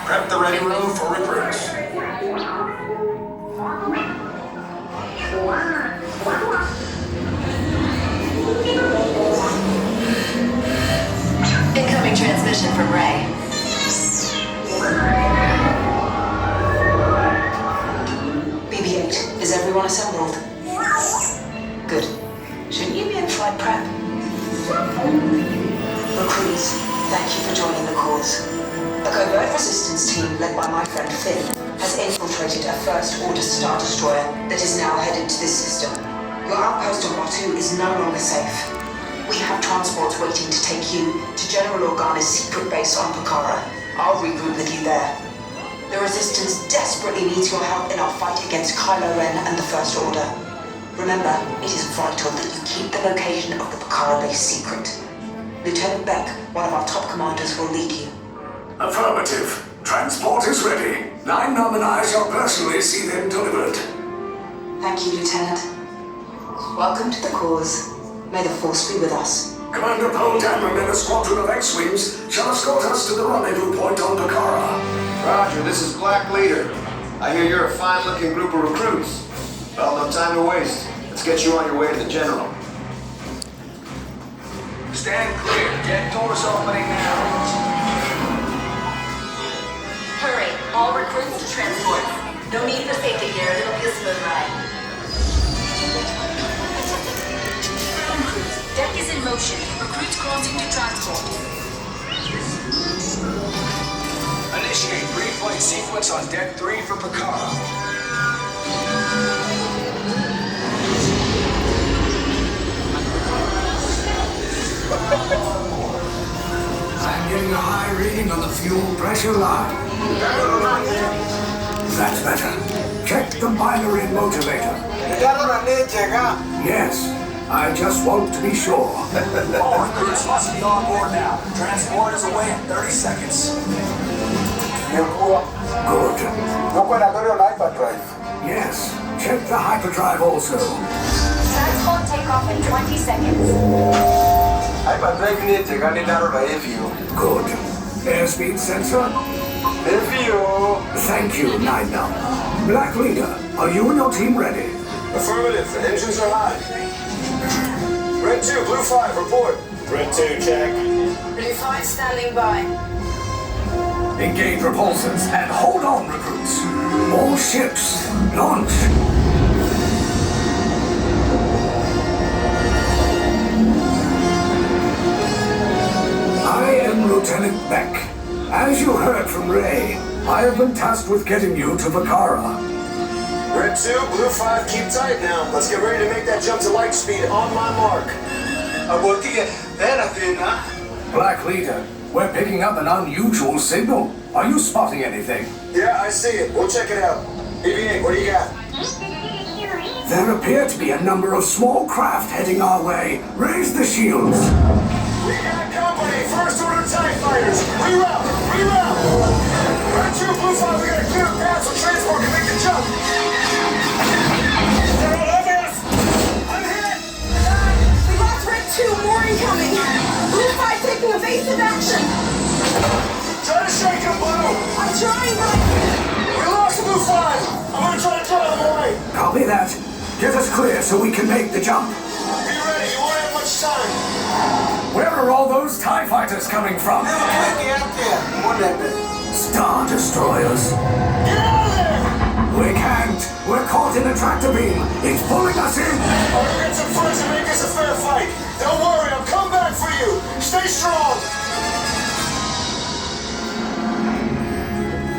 Prep the ready room for recruits. Incoming transmission from Ray. BB-8, is everyone assembled? Good. Shouldn't you be in flight prep? Recruits, thank you for joining the cause. A covert resistance team led by my friend Finn has infiltrated a First Order Star Destroyer that is now headed to this system. Your outpost on Batu is no longer safe. We have transports waiting to take you to General Organa's secret base on Pucara. I'll regroup with you there. The Resistance desperately needs your help in our fight against Kylo Ren and the First Order. Remember, it is vital that you keep the location of the Pucara base secret. Lieutenant Beck, one of our top commanders, will lead you. Affirmative. Transport is ready. 9 Nomini shall personally see them delivered. Thank you, Lieutenant. Welcome to the cause. May the Force be with us. Commander Poe Dameron and a squadron of X-Wings shall escort us to the rendezvous point on Pucara. Roger, this is Black Leader. I hear you're a fine-looking group of recruits. Well, no time to waste. Let's get you on your way to the General. Stand clear. Deck doors opening now. Hurry, all recruits to transport. No need for safety gear, it'll be a smooth ride. Deck is in motion. Recruits crossing to transport. Initiate pre-flight sequence on Deck 3 for Pucara. I'm getting a high reading on the fuel pressure line. That's better. Check the binary motivator. Yes, I just want to be sure. All recruits must be on board now. Transport is away in 30 seconds. Good. Yes, check the hyperdrive also. Transport takeoff in 20 seconds. Good. Airspeed sensor? Thank you, 9-Num. Black Leader, are you and your team ready? Affirmative. The engines are high. Red 2, Blue 5, report. Red 2, check. Blue 5 standing by. Engage repulsors and hold on, recruits. All ships, launch. I am Lieutenant Beck. As you heard from Ray, I have been tasked with getting you to Pucara. Red Red 2, Blue 5, keep tight now. Let's get ready to make that jump to light speed on my mark. Black Leader, we're picking up an unusual signal. Are you spotting anything? Yeah, I see it. We'll check it out. BB-8, what do you got? There appear to be a number of small craft heading our way. Raise the shields. We got company! First order TIE fighters! Reroute! Reroute! Red 2, Blue 5, we got a clear path so transport can make the jump! They're all over us! I'm hit! We lost Red 2, more incoming! Blue 5 taking evasive action! Try to shake him, Blue! I'm trying, but We lost Blue 5! I'm gonna try to draw them away! Copy that. Get us clear so we can make the jump. Be ready, you won't have much time! Where are all those TIE fighters coming from? Star Destroyers. Get out of there! We can't. We're caught in a tractor beam. It's pulling us in. I'm gonna get some friends and make this a fair fight! Don't worry, I'll come back for you! Stay strong!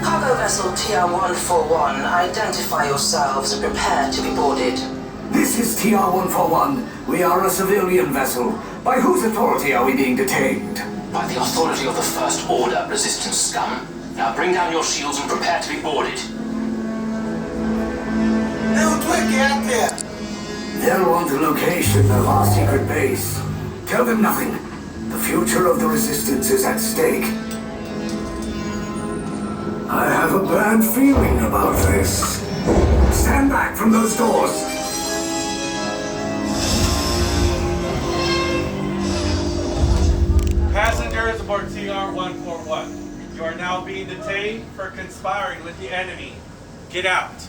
Cargo vessel TR-141, identify yourselves and prepare to be boarded. This is TR-141. We are a civilian vessel. By whose authority are we being detained? By the authority of the First Order, Resistance scum. Now bring down your shields and prepare to be boarded. They'll want a location of our secret base. Tell them nothing. The future of the Resistance is at stake. I have a bad feeling about this. Stand back from those doors. Passengers aboard TR-141, you are now being detained for conspiring with the enemy. Get out.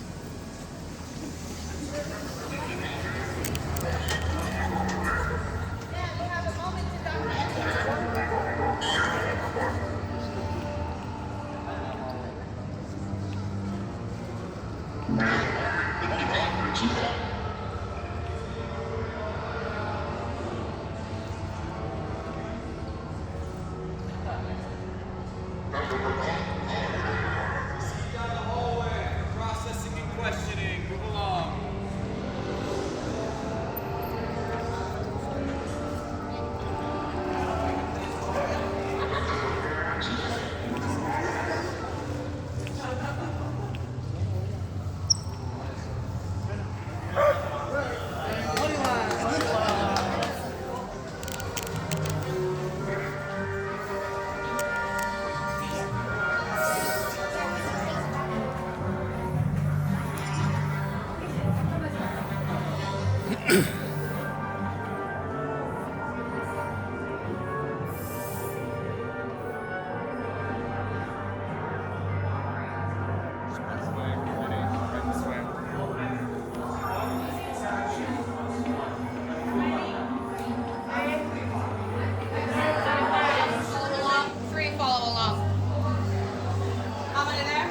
Down the hallway. Processing and questioning. Move along. Follow along. How many there?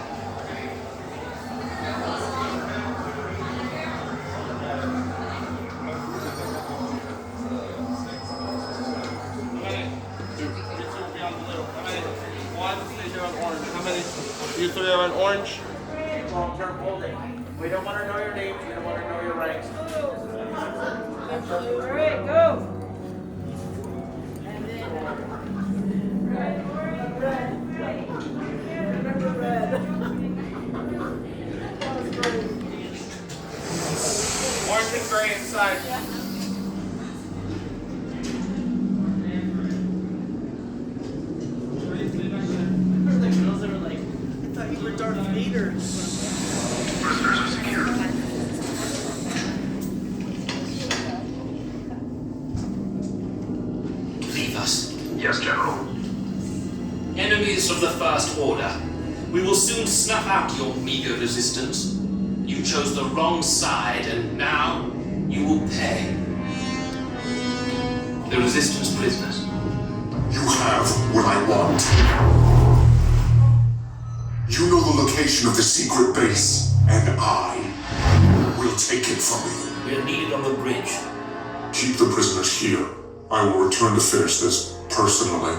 You three are on orange. Long-term holding. We don't want to know your names. We don't want to know your ranks. All right, go. Orange and gray inside. Leave us. Yes, General. Enemies of the First Order. We will soon snuff out your meager resistance. You chose the wrong side, and now you will pay. The Resistance prisoners. You have what I want. You know the location of the secret base, and I will take it from you. We are needed on the bridge. Keep the prisoners here. I will return to finish this personally.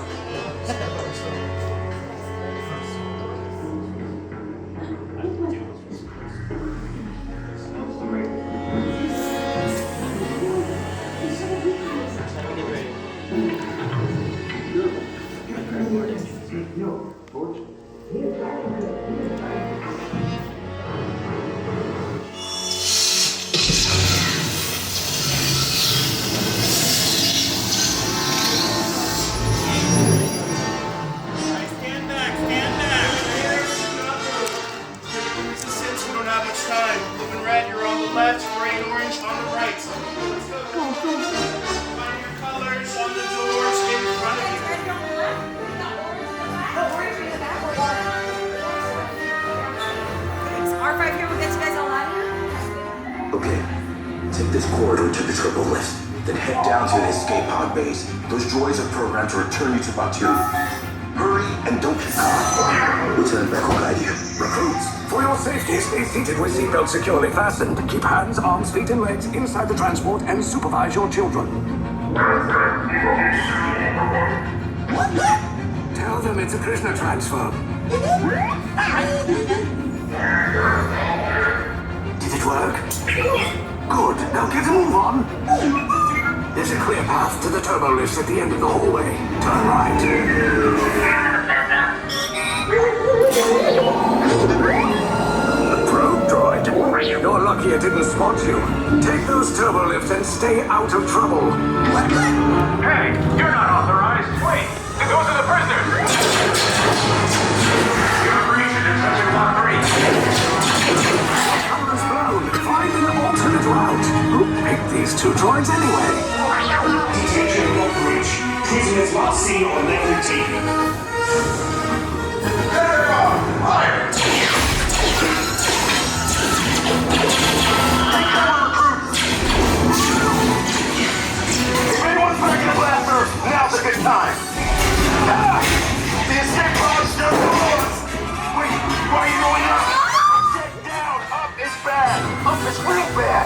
this corridor to the turbo lift. Then head down to the escape pod base. Those droids are programmed to return you to Batu. Hurry and don't get caught. Lieutenant Beck will guide you. Recruits, for your safety, stay seated with seatbelts securely fastened. Keep hands, arms, feet, and legs inside the transport and supervise your children. Tell them it's a prisoner transfer. Did it work? Good. Now get a move on. There's a clear path to the turbo lifts at the end of the hallway. Turn right. Probe droid. You're lucky it didn't spot you. Take those turbo lifts and stay out of trouble. Hey, you're not authorized. Wait, those are the prisoners. You're breaching in section 1-3. Cover's blown. Find an alternate route. Who picked these two droids anyway? Detection of breach. Prisoners last seen on level T. Fire! If anyone's back in the blaster, now's a good time. The escape pod's still closed. Wait, why are you going up? I said down. Up is bad. Up is real bad.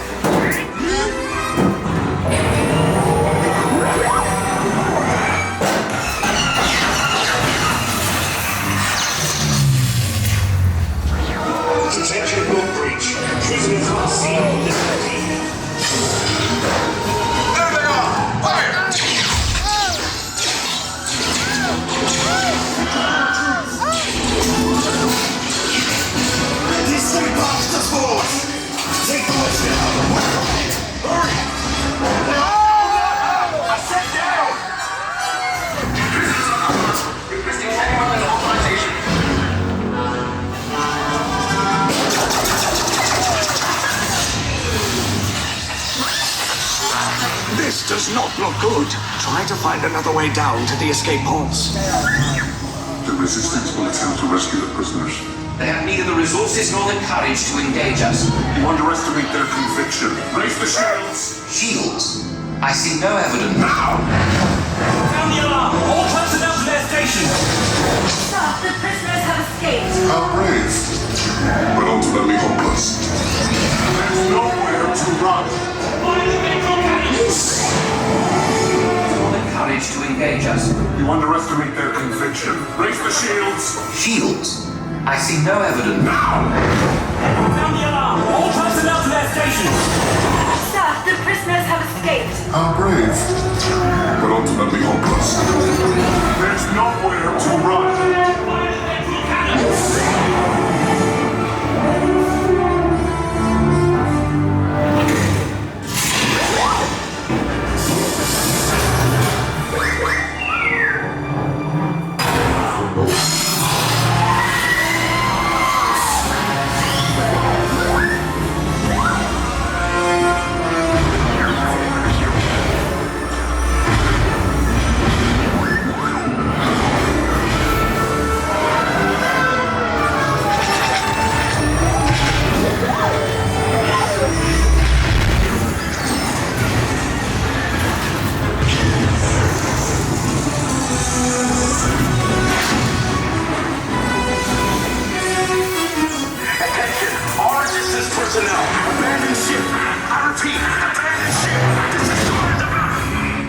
Detection of breach. Prisoners last seen on level T. There they are! Fire! This thing box the force. Take the lift now. Hurry! No! I said down! Requesting heavy weapons authorization. This does not look good. Try to find another way down to the escape halls. The Resistance will attempt to rescue the prisoners. They have neither the resources nor the courage to engage us. You underestimate their conviction. Raise the shields! Shields? I see no evidence. Now! Sound the alarm! All personnel to their stations! Sir, the prisoners have escaped. How brave, but ultimately hopeless. There's nowhere to run. Nor the courage to engage us. You underestimate their conviction. Raise the shields! Shields? I see no evidence. Now! Sound the alarm! All personnel to their stations! Sir, the prisoners have escaped. How brave, but ultimately hopeless. There's nowhere to run.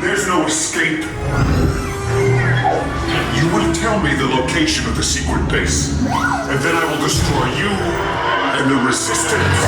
There's no escape. You will tell me the location of the secret base, and then I will destroy you and the Resistance.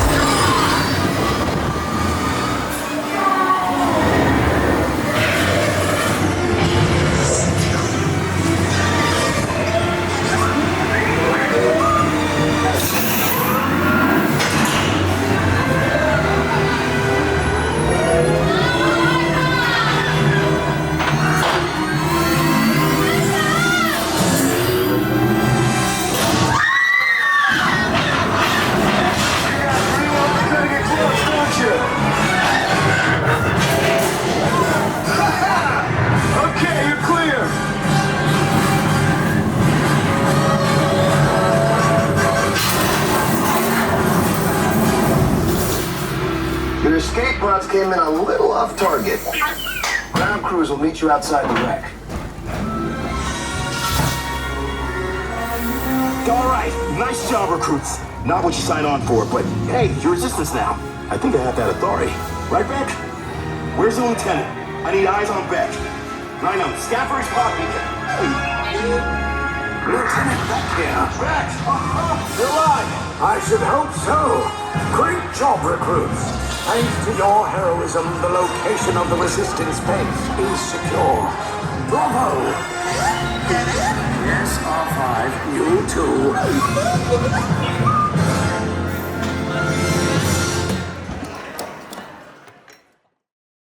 came in a little off target. Ground crews will meet you outside the wreck. All right, nice job, recruits. Not what you signed on for, but hey, you're resistance now. I think I have that authority. Right, Beck? Where's the lieutenant? I need eyes on Beck. I know, scan for his poppy. Lieutenant Beck here. Beck! You're alive! I should hope so. Great job, recruits. Thanks to your heroism, the location of the resistance base is secure. Bravo! Yes, R5, you too.